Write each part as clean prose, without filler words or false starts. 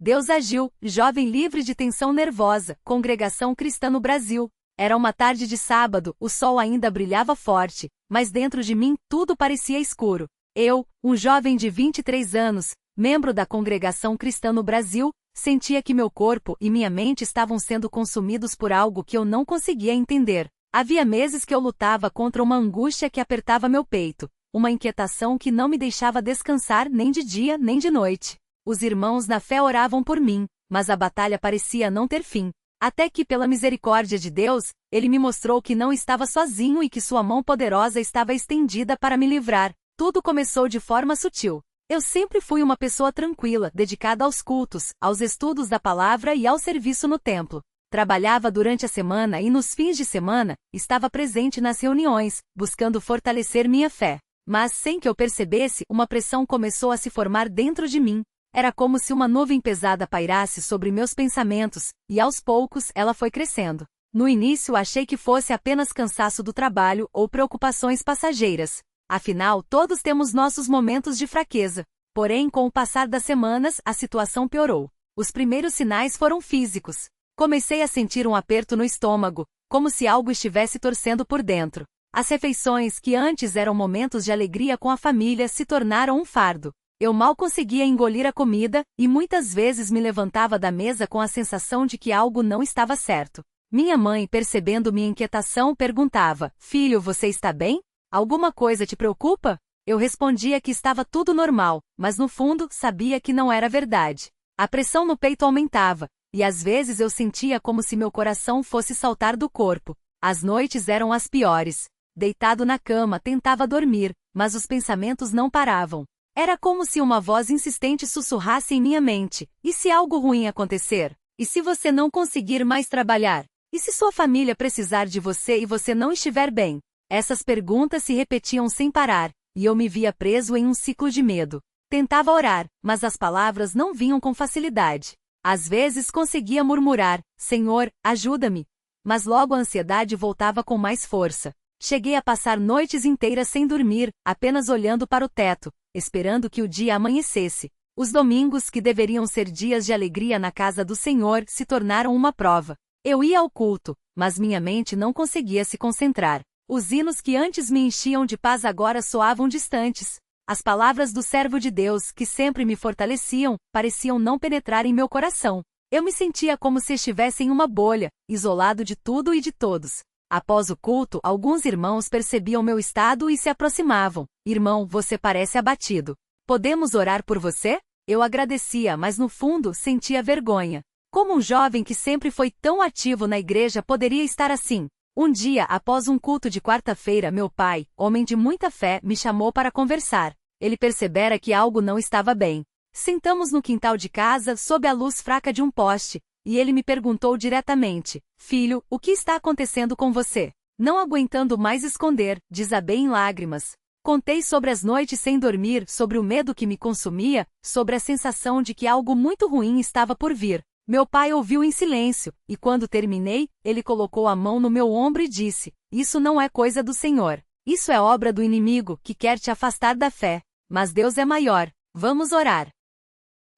Deus agiu, jovem livre de tensão nervosa, congregação cristã no Brasil. Era uma tarde de sábado, o sol ainda brilhava forte, mas dentro de mim tudo parecia escuro. Eu, um jovem de 23 anos, membro da congregação cristã no Brasil, sentia que meu corpo e minha mente estavam sendo consumidos por algo que eu não conseguia entender. Havia meses que eu lutava contra uma angústia que apertava meu peito, uma inquietação que não me deixava descansar nem de dia nem de noite. Os irmãos na fé oravam por mim, mas a batalha parecia não ter fim. Até que, pela misericórdia de Deus, Ele me mostrou que não estava sozinho e que sua mão poderosa estava estendida para me livrar. Tudo começou de forma sutil. Eu sempre fui uma pessoa tranquila, dedicada aos cultos, aos estudos da palavra e ao serviço no templo. Trabalhava durante a semana e nos fins de semana, estava presente nas reuniões, buscando fortalecer minha fé. Mas, sem que eu percebesse, uma pressão começou a se formar dentro de mim. Era como se uma nuvem pesada pairasse sobre meus pensamentos, e aos poucos ela foi crescendo. No início achei que fosse apenas cansaço do trabalho ou preocupações passageiras. Afinal, todos temos nossos momentos de fraqueza. Porém, com o passar das semanas, a situação piorou. Os primeiros sinais foram físicos. Comecei a sentir um aperto no estômago, como se algo estivesse torcendo por dentro. As refeições, que antes eram momentos de alegria com a família, se tornaram um fardo. Eu mal conseguia engolir a comida, e muitas vezes me levantava da mesa com a sensação de que algo não estava certo. Minha mãe, percebendo minha inquietação, perguntava: "Filho, você está bem? Alguma coisa te preocupa?" Eu respondia que estava tudo normal, mas no fundo, sabia que não era verdade. A pressão no peito aumentava, e às vezes eu sentia como se meu coração fosse saltar do corpo. As noites eram as piores. Deitado na cama, tentava dormir, mas os pensamentos não paravam. Era como se uma voz insistente sussurrasse em minha mente: "E se algo ruim acontecer? E se você não conseguir mais trabalhar? E se sua família precisar de você e você não estiver bem?" Essas perguntas se repetiam sem parar, e eu me via preso em um ciclo de medo. Tentava orar, mas as palavras não vinham com facilidade. Às vezes conseguia murmurar: "Senhor, ajuda-me." Mas logo a ansiedade voltava com mais força. Cheguei a passar noites inteiras sem dormir, apenas olhando para o teto, esperando que o dia amanhecesse. Os domingos, que deveriam ser dias de alegria na casa do Senhor, se tornaram uma prova. Eu ia ao culto, mas minha mente não conseguia se concentrar. Os hinos que antes me enchiam de paz agora soavam distantes. As palavras do servo de Deus, que sempre me fortaleciam, pareciam não penetrar em meu coração. Eu me sentia como se estivesse em uma bolha, isolado de tudo e de todos. Após o culto, alguns irmãos percebiam meu estado e se aproximavam. "Irmão, você parece abatido. Podemos orar por você?" Eu agradecia, mas no fundo sentia vergonha. Como um jovem que sempre foi tão ativo na igreja poderia estar assim? Um dia, após um culto de quarta-feira, meu pai, homem de muita fé, me chamou para conversar. Ele percebera que algo não estava bem. Sentamos no quintal de casa, sob a luz fraca de um poste, e ele me perguntou diretamente: "Filho, o que está acontecendo com você?" Não aguentando mais esconder, desabei em lágrimas. Contei sobre as noites sem dormir, sobre o medo que me consumia, sobre a sensação de que algo muito ruim estava por vir. Meu pai ouviu em silêncio, e quando terminei, ele colocou a mão no meu ombro e disse: "Isso não é coisa do Senhor. Isso é obra do inimigo, que quer te afastar da fé. Mas Deus é maior. Vamos orar."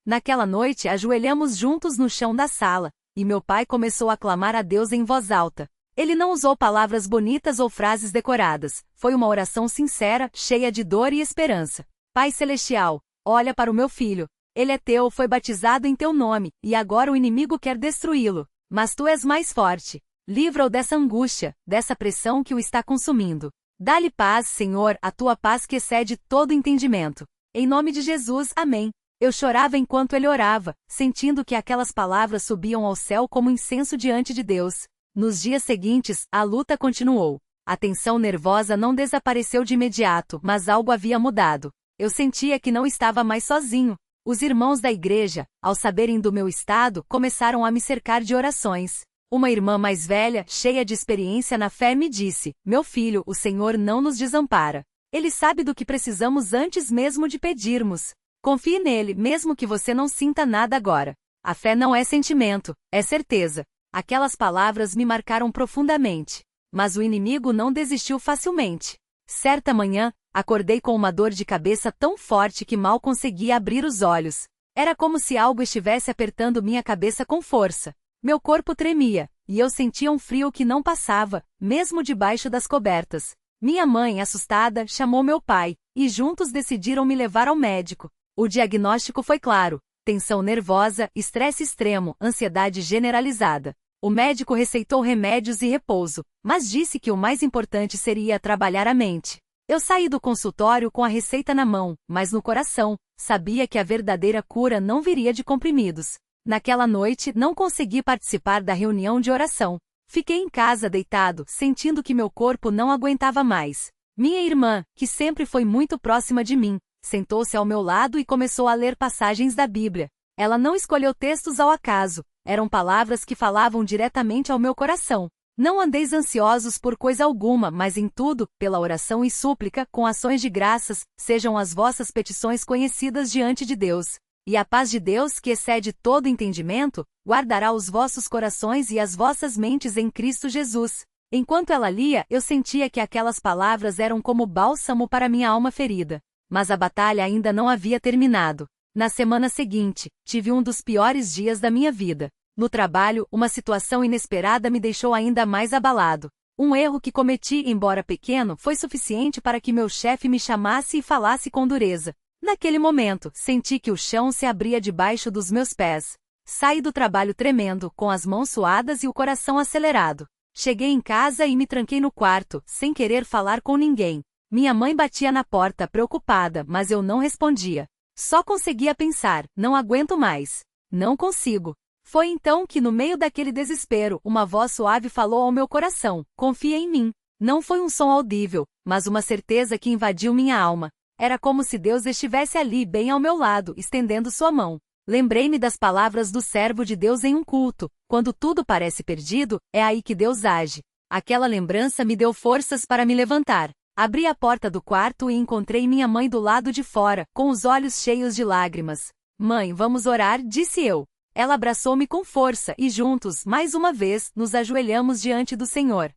Naquela noite, ajoelhamos juntos no chão da sala, e meu pai começou a clamar a Deus em voz alta. Ele não usou palavras bonitas ou frases decoradas. Foi uma oração sincera, cheia de dor e esperança. "Pai Celestial, olha para o meu filho. Ele é teu, foi batizado em teu nome, e agora o inimigo quer destruí-lo. Mas tu és mais forte. Livra-o dessa angústia, dessa pressão que o está consumindo. Dá-lhe paz, Senhor, a tua paz que excede todo entendimento. Em nome de Jesus, amém." Eu chorava enquanto ele orava, sentindo que aquelas palavras subiam ao céu como incenso diante de Deus. Nos dias seguintes, a luta continuou. A tensão nervosa não desapareceu de imediato, mas algo havia mudado. Eu sentia que não estava mais sozinho. Os irmãos da igreja, ao saberem do meu estado, começaram a me cercar de orações. Uma irmã mais velha, cheia de experiência na fé, me disse: "Meu filho, o Senhor não nos desampara. Ele sabe do que precisamos antes mesmo de pedirmos. Confie nele, mesmo que você não sinta nada agora. A fé não é sentimento, é certeza." Aquelas palavras me marcaram profundamente. Mas o inimigo não desistiu facilmente. Certa manhã, acordei com uma dor de cabeça tão forte que mal conseguia abrir os olhos. Era como se algo estivesse apertando minha cabeça com força. Meu corpo tremia, e eu sentia um frio que não passava, mesmo debaixo das cobertas. Minha mãe, assustada, chamou meu pai, e juntos decidiram me levar ao médico. O diagnóstico foi claro: tensão nervosa, estresse extremo, ansiedade generalizada. O médico receitou remédios e repouso, mas disse que o mais importante seria trabalhar a mente. Eu saí do consultório com a receita na mão, mas no coração, sabia que a verdadeira cura não viria de comprimidos. Naquela noite, não consegui participar da reunião de oração. Fiquei em casa deitado, sentindo que meu corpo não aguentava mais. Minha irmã, que sempre foi muito próxima de mim, sentou-se ao meu lado e começou a ler passagens da Bíblia. Ela não escolheu textos ao acaso, eram palavras que falavam diretamente ao meu coração. Não andeis ansiosos por coisa alguma, mas em tudo, pela oração e súplica, com ações de graças, sejam as vossas petições conhecidas diante de Deus. E a paz de Deus, que excede todo entendimento, guardará os vossos corações e as vossas mentes em Cristo Jesus. Enquanto ela lia, eu sentia que aquelas palavras eram como bálsamo para minha alma ferida. Mas a batalha ainda não havia terminado. Na semana seguinte, tive um dos piores dias da minha vida. No trabalho, uma situação inesperada me deixou ainda mais abalado. Um erro que cometi, embora pequeno, foi suficiente para que meu chefe me chamasse e falasse com dureza. Naquele momento, senti que o chão se abria debaixo dos meus pés. Saí do trabalho tremendo, com as mãos suadas e o coração acelerado. Cheguei em casa e me tranquei no quarto, sem querer falar com ninguém. Minha mãe batia na porta, preocupada, mas eu não respondia. Só conseguia pensar: não aguento mais. Não consigo. Foi então que, no meio daquele desespero, uma voz suave falou ao meu coração: confia em mim. Não foi um som audível, mas uma certeza que invadiu minha alma. Era como se Deus estivesse ali bem ao meu lado, estendendo sua mão. Lembrei-me das palavras do servo de Deus em um culto: quando tudo parece perdido, é aí que Deus age. Aquela lembrança me deu forças para me levantar. Abri a porta do quarto e encontrei minha mãe do lado de fora, com os olhos cheios de lágrimas. Mãe, vamos orar, disse eu. Ela abraçou-me com força e juntos, mais uma vez, nos ajoelhamos diante do Senhor.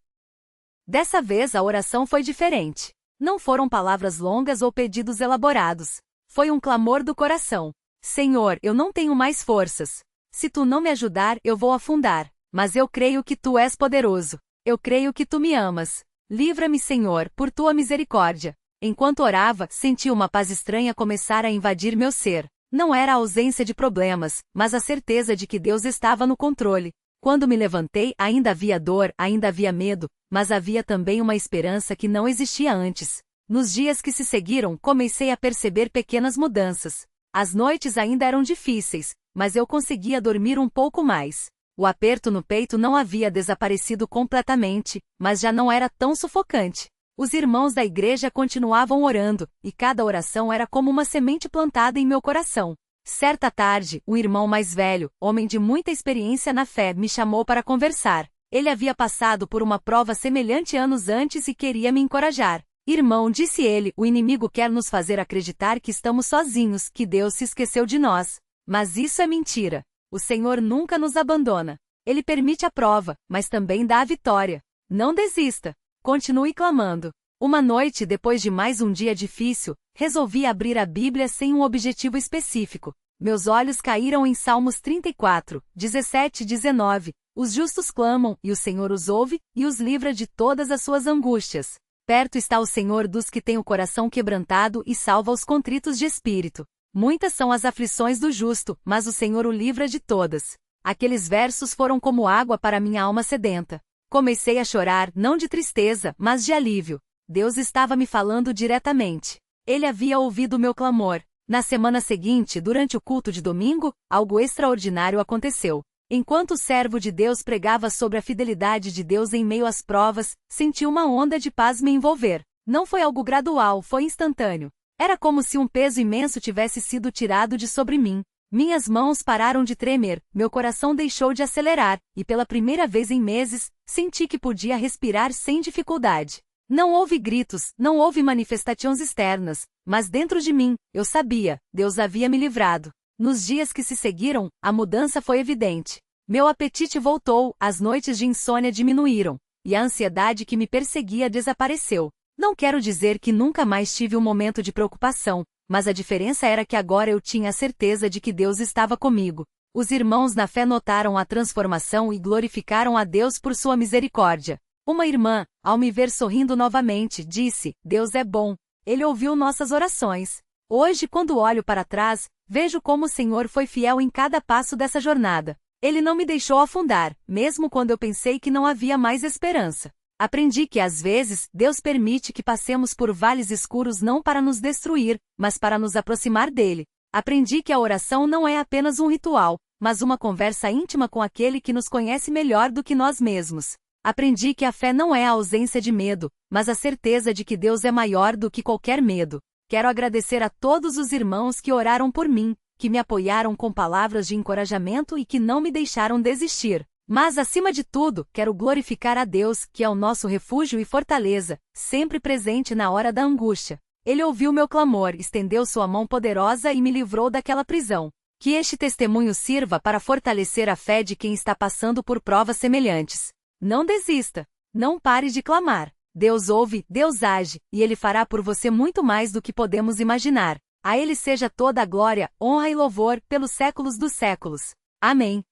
Dessa vez a oração foi diferente. Não foram palavras longas ou pedidos elaborados. Foi um clamor do coração. Senhor, eu não tenho mais forças. Se tu não me ajudar, eu vou afundar. Mas eu creio que tu és poderoso. Eu creio que tu me amas. Livra-me, Senhor, por tua misericórdia. Enquanto orava, senti uma paz estranha começar a invadir meu ser. Não era a ausência de problemas, mas a certeza de que Deus estava no controle. Quando me levantei, ainda havia dor, ainda havia medo, mas havia também uma esperança que não existia antes. Nos dias que se seguiram, comecei a perceber pequenas mudanças. As noites ainda eram difíceis, mas eu conseguia dormir um pouco mais. O aperto no peito não havia desaparecido completamente, mas já não era tão sufocante. Os irmãos da igreja continuavam orando, e cada oração era como uma semente plantada em meu coração. Certa tarde, um irmão mais velho, homem de muita experiência na fé, me chamou para conversar. Ele havia passado por uma prova semelhante anos antes e queria me encorajar. Irmão, disse ele, o inimigo quer nos fazer acreditar que estamos sozinhos, que Deus se esqueceu de nós. Mas isso é mentira. O Senhor nunca nos abandona. Ele permite a prova, mas também dá a vitória. Não desista. Continue clamando. Uma noite depois de mais um dia difícil, resolvi abrir a Bíblia sem um objetivo específico. Meus olhos caíram em Salmos 34, 17 e 19. Os justos clamam, e o Senhor os ouve, e os livra de todas as suas angústias. Perto está o Senhor dos que têm o coração quebrantado e salva os contritos de espírito. Muitas são as aflições do justo, mas o Senhor o livra de todas. Aqueles versos foram como água para minha alma sedenta. Comecei a chorar, não de tristeza, mas de alívio. Deus estava me falando diretamente. Ele havia ouvido meu clamor. Na semana seguinte, durante o culto de domingo, algo extraordinário aconteceu. Enquanto o servo de Deus pregava sobre a fidelidade de Deus em meio às provas, senti uma onda de paz me envolver. Não foi algo gradual, foi instantâneo. Era como se um peso imenso tivesse sido tirado de sobre mim. Minhas mãos pararam de tremer, meu coração deixou de acelerar, e pela primeira vez em meses, senti que podia respirar sem dificuldade. Não houve gritos, não houve manifestações externas, mas dentro de mim, eu sabia, Deus havia me livrado. Nos dias que se seguiram, a mudança foi evidente. Meu apetite voltou, as noites de insônia diminuíram, e a ansiedade que me perseguia desapareceu. Não quero dizer que nunca mais tive um momento de preocupação, mas a diferença era que agora eu tinha a certeza de que Deus estava comigo. Os irmãos na fé notaram a transformação e glorificaram a Deus por sua misericórdia. Uma irmã, ao me ver sorrindo novamente, disse: Deus é bom. Ele ouviu nossas orações. Hoje, quando olho para trás, vejo como o Senhor foi fiel em cada passo dessa jornada. Ele não me deixou afundar, mesmo quando eu pensei que não havia mais esperança. Aprendi que às vezes, Deus permite que passemos por vales escuros não para nos destruir, mas para nos aproximar dele. Aprendi que a oração não é apenas um ritual, mas uma conversa íntima com aquele que nos conhece melhor do que nós mesmos. Aprendi que a fé não é a ausência de medo, mas a certeza de que Deus é maior do que qualquer medo. Quero agradecer a todos os irmãos que oraram por mim, que me apoiaram com palavras de encorajamento e que não me deixaram desistir. Mas, acima de tudo, quero glorificar a Deus, que é o nosso refúgio e fortaleza, sempre presente na hora da angústia. Ele ouviu meu clamor, estendeu sua mão poderosa e me livrou daquela prisão. Que este testemunho sirva para fortalecer a fé de quem está passando por provas semelhantes. Não desista. Não pare de clamar. Deus ouve, Deus age, e Ele fará por você muito mais do que podemos imaginar. A Ele seja toda a glória, honra e louvor, pelos séculos dos séculos. Amém.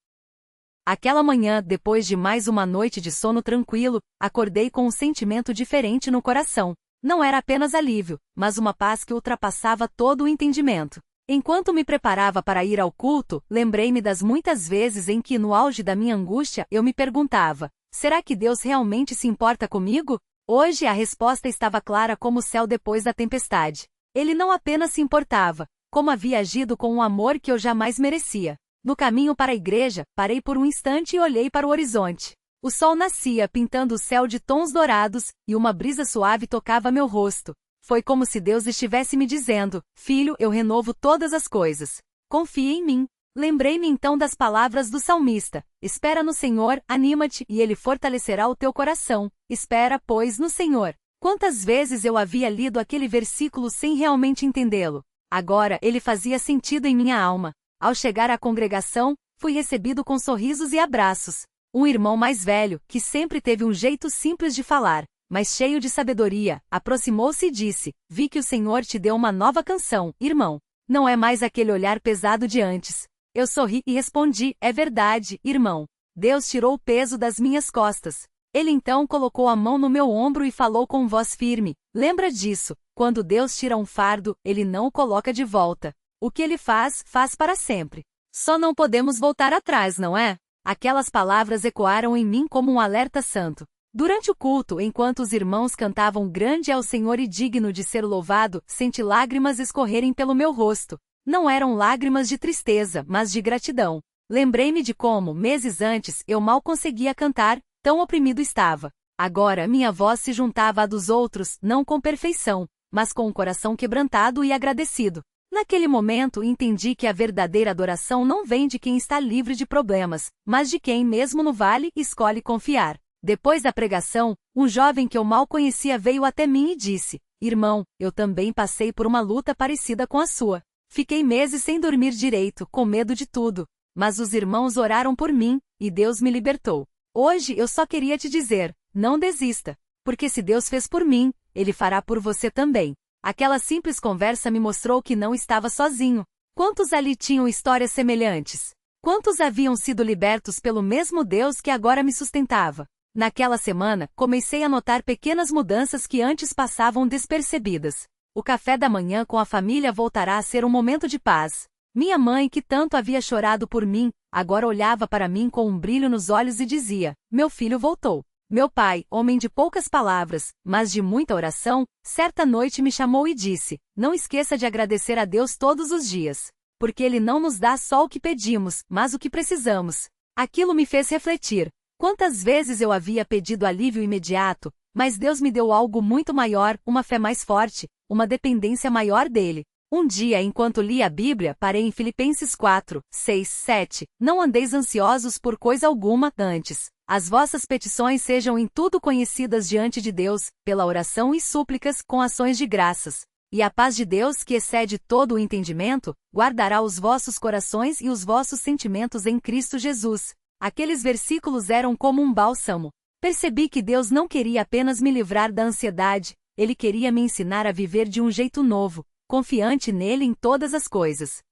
Aquela manhã, depois de mais uma noite de sono tranquilo, acordei com um sentimento diferente no coração. Não era apenas alívio, mas uma paz que ultrapassava todo o entendimento. Enquanto me preparava para ir ao culto, lembrei-me das muitas vezes em que, no auge da minha angústia, eu me perguntava: será que Deus realmente se importa comigo? Hoje a resposta estava clara como o céu depois da tempestade. Ele não apenas se importava, como havia agido com um amor que eu jamais merecia. No caminho para a igreja, parei por um instante e olhei para o horizonte. O sol nascia, pintando o céu de tons dourados, e uma brisa suave tocava meu rosto. Foi como se Deus estivesse me dizendo: filho, eu renovo todas as coisas. Confie em mim. Lembrei-me então das palavras do salmista: espera no Senhor, anima-te, e Ele fortalecerá o teu coração. Espera, pois, no Senhor. Quantas vezes eu havia lido aquele versículo sem realmente entendê-lo. Agora, ele fazia sentido em minha alma. Ao chegar à congregação, fui recebido com sorrisos e abraços. Um irmão mais velho, que sempre teve um jeito simples de falar, mas cheio de sabedoria, aproximou-se e disse: vi que o Senhor te deu uma nova canção, irmão. Não é mais aquele olhar pesado de antes. Eu sorri e respondi: é verdade, irmão. Deus tirou o peso das minhas costas. Ele então colocou a mão no meu ombro e falou com voz firme: lembra disso, quando Deus tira um fardo, Ele não o coloca de volta. O que Ele faz, faz para sempre. Só não podemos voltar atrás, não é? Aquelas palavras ecoaram em mim como um alerta santo. Durante o culto, enquanto os irmãos cantavam Grande é o Senhor e digno de ser louvado, senti lágrimas escorrerem pelo meu rosto. Não eram lágrimas de tristeza, mas de gratidão. Lembrei-me de como, meses antes, eu mal conseguia cantar, tão oprimido estava. Agora minha voz se juntava à dos outros, não com perfeição, mas com o coração quebrantado e agradecido. Naquele momento entendi que a verdadeira adoração não vem de quem está livre de problemas, mas de quem, mesmo no vale, escolhe confiar. Depois da pregação, um jovem que eu mal conhecia veio até mim e disse: irmão, eu também passei por uma luta parecida com a sua. Fiquei meses sem dormir direito, com medo de tudo. Mas os irmãos oraram por mim, e Deus me libertou. Hoje eu só queria te dizer: não desista. Porque se Deus fez por mim, Ele fará por você também. Aquela simples conversa me mostrou que não estava sozinho. Quantos ali tinham histórias semelhantes? Quantos haviam sido libertos pelo mesmo Deus que agora me sustentava? Naquela semana, comecei a notar pequenas mudanças que antes passavam despercebidas. O café da manhã com a família voltará a ser um momento de paz. Minha mãe, que tanto havia chorado por mim, agora olhava para mim com um brilho nos olhos e dizia: meu filho voltou. Meu pai, homem de poucas palavras, mas de muita oração, certa noite me chamou e disse: não esqueça de agradecer a Deus todos os dias. Porque Ele não nos dá só o que pedimos, mas o que precisamos. Aquilo me fez refletir. Quantas vezes eu havia pedido alívio imediato, mas Deus me deu algo muito maior, uma fé mais forte, uma dependência maior dele. Um dia, enquanto li a Bíblia, parei em Filipenses 4, 6, 7. Não andeis ansiosos por coisa alguma, antes. As vossas petições sejam em tudo conhecidas diante de Deus, pela oração e súplicas, com ações de graças. E a paz de Deus, que excede todo o entendimento, guardará os vossos corações e os vossos sentimentos em Cristo Jesus. Aqueles versículos eram como um bálsamo. Percebi que Deus não queria apenas me livrar da ansiedade, Ele queria me ensinar a viver de um jeito novo, confiante nele em todas as coisas.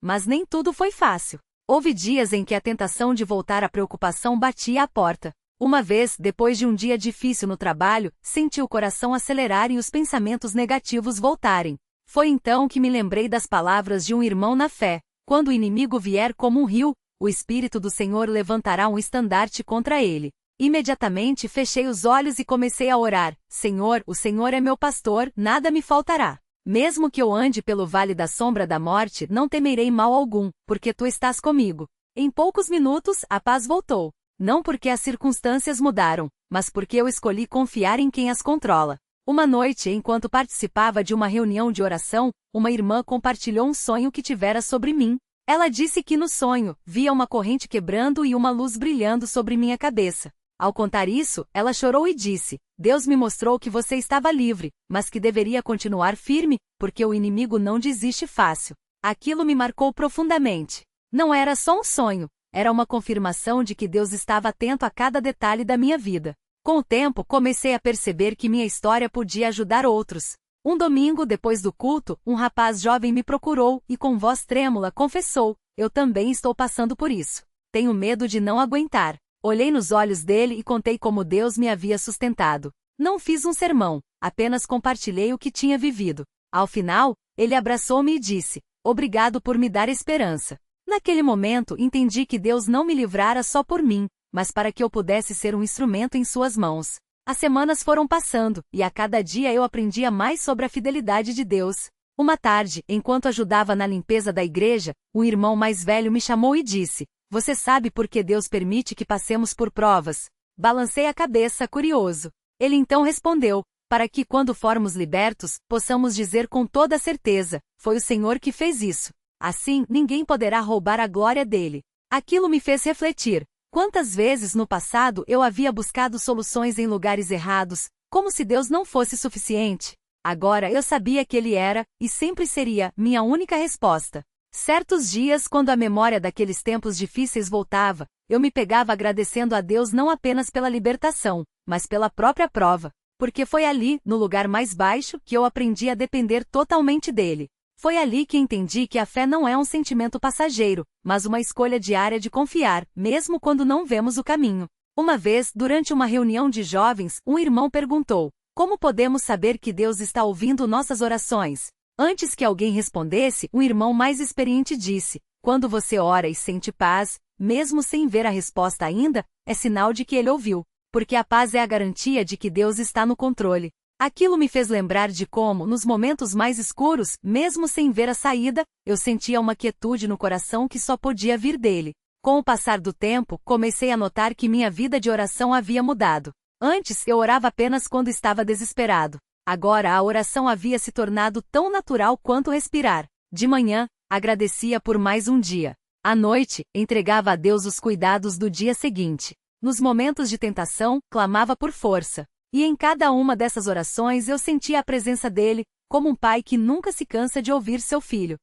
Mas nem tudo foi fácil. Houve dias em que a tentação de voltar à preocupação batia à porta. Uma vez, depois de um dia difícil no trabalho, senti o coração acelerar e os pensamentos negativos voltarem. Foi então que me lembrei das palavras de um irmão na fé: quando o inimigo vier como um rio, o Espírito do Senhor levantará um estandarte contra ele. Imediatamente fechei os olhos e comecei a orar: Senhor, o Senhor é meu pastor, nada me faltará. Mesmo que eu ande pelo vale da sombra da morte, não temerei mal algum, porque tu estás comigo. Em poucos minutos, a paz voltou. Não porque as circunstâncias mudaram, mas porque eu escolhi confiar em quem as controla. Uma noite, enquanto participava de uma reunião de oração, uma irmã compartilhou um sonho que tivera sobre mim. Ela disse que no sonho, via uma corrente quebrando e uma luz brilhando sobre minha cabeça. Ao contar isso, ela chorou e disse: Deus me mostrou que você estava livre, mas que deveria continuar firme, porque o inimigo não desiste fácil. Aquilo me marcou profundamente. Não era só um sonho. Era uma confirmação de que Deus estava atento a cada detalhe da minha vida. Com o tempo, comecei a perceber que minha história podia ajudar outros. Um domingo, depois do culto, um rapaz jovem me procurou e com voz trêmula confessou: eu também estou passando por isso. Tenho medo de não aguentar. Olhei nos olhos dele e contei como Deus me havia sustentado. Não fiz um sermão, apenas compartilhei o que tinha vivido. Ao final, ele abraçou-me e disse: obrigado por me dar esperança. Naquele momento, entendi que Deus não me livrara só por mim, mas para que eu pudesse ser um instrumento em suas mãos. As semanas foram passando, e a cada dia eu aprendia mais sobre a fidelidade de Deus. Uma tarde, enquanto ajudava na limpeza da igreja, um irmão mais velho me chamou e disse: você sabe por que Deus permite que passemos por provas? Balancei a cabeça, curioso. Ele então respondeu: para que, quando formos libertos, possamos dizer com toda certeza: foi o Senhor que fez isso. Assim, ninguém poderá roubar a glória dele. Aquilo me fez refletir. Quantas vezes no passado eu havia buscado soluções em lugares errados, como se Deus não fosse suficiente? Agora eu sabia que Ele era, e sempre seria, minha única resposta. Certos dias, quando a memória daqueles tempos difíceis voltava, eu me pegava agradecendo a Deus não apenas pela libertação, mas pela própria prova. Porque foi ali, no lugar mais baixo, que eu aprendi a depender totalmente dele. Foi ali que entendi que a fé não é um sentimento passageiro, mas uma escolha diária de confiar, mesmo quando não vemos o caminho. Uma vez, durante uma reunião de jovens, um irmão perguntou: como podemos saber que Deus está ouvindo nossas orações? Antes que alguém respondesse, um irmão mais experiente disse: quando você ora e sente paz, mesmo sem ver a resposta ainda, é sinal de que ele ouviu, porque a paz é a garantia de que Deus está no controle. Aquilo me fez lembrar de como, nos momentos mais escuros, mesmo sem ver a saída, eu sentia uma quietude no coração que só podia vir dele. Com o passar do tempo, comecei a notar que minha vida de oração havia mudado. Antes, eu orava apenas quando estava desesperado. Agora, a oração havia se tornado tão natural quanto respirar. De manhã, agradecia por mais um dia. À noite, entregava a Deus os cuidados do dia seguinte. Nos momentos de tentação, clamava por força. E em cada uma dessas orações eu sentia a presença dele, como um pai que nunca se cansa de ouvir seu filho.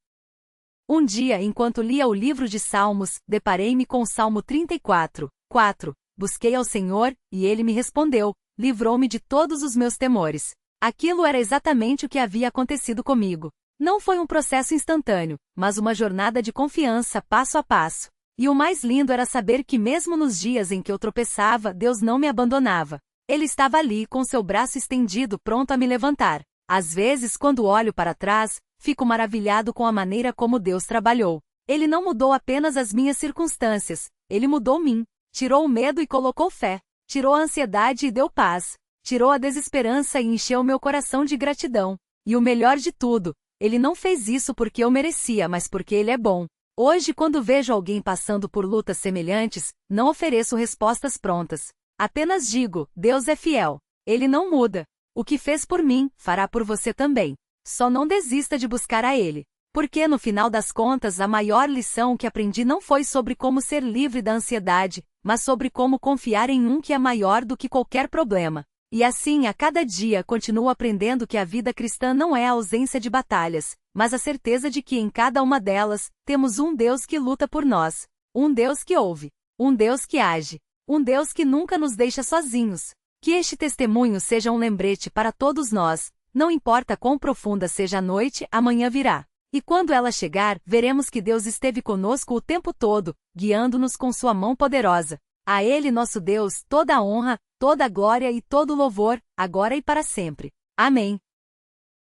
Um dia, enquanto lia o livro de Salmos, deparei-me com o Salmo 34, 4. Busquei ao Senhor, e ele me respondeu, livrou-me de todos os meus temores. Aquilo era exatamente o que havia acontecido comigo. Não foi um processo instantâneo, mas uma jornada de confiança passo a passo. E o mais lindo era saber que mesmo nos dias em que eu tropeçava, Deus não me abandonava. Ele estava ali, com seu braço estendido, pronto a me levantar. Às vezes, quando olho para trás, fico maravilhado com a maneira como Deus trabalhou. Ele não mudou apenas as minhas circunstâncias, ele mudou mim. Tirou o medo e colocou fé. Tirou a ansiedade e deu paz. Tirou a desesperança e encheu meu coração de gratidão. E o melhor de tudo, ele não fez isso porque eu merecia, mas porque ele é bom. Hoje, quando vejo alguém passando por lutas semelhantes, não ofereço respostas prontas. Apenas digo: Deus é fiel. Ele não muda. O que fez por mim, fará por você também. Só não desista de buscar a Ele. Porque no final das contas a maior lição que aprendi não foi sobre como ser livre da ansiedade, mas sobre como confiar em um que é maior do que qualquer problema. E assim, a cada dia continuo aprendendo que a vida cristã não é a ausência de batalhas, mas a certeza de que em cada uma delas, temos um Deus que luta por nós, um Deus que ouve, um Deus que age, um Deus que nunca nos deixa sozinhos. Que este testemunho seja um lembrete para todos nós. Não importa quão profunda seja a noite, amanhã virá. E quando ela chegar, veremos que Deus esteve conosco o tempo todo, guiando-nos com sua mão poderosa. A Ele, nosso Deus, toda a honra, toda a glória e todo o louvor, agora e para sempre. Amém.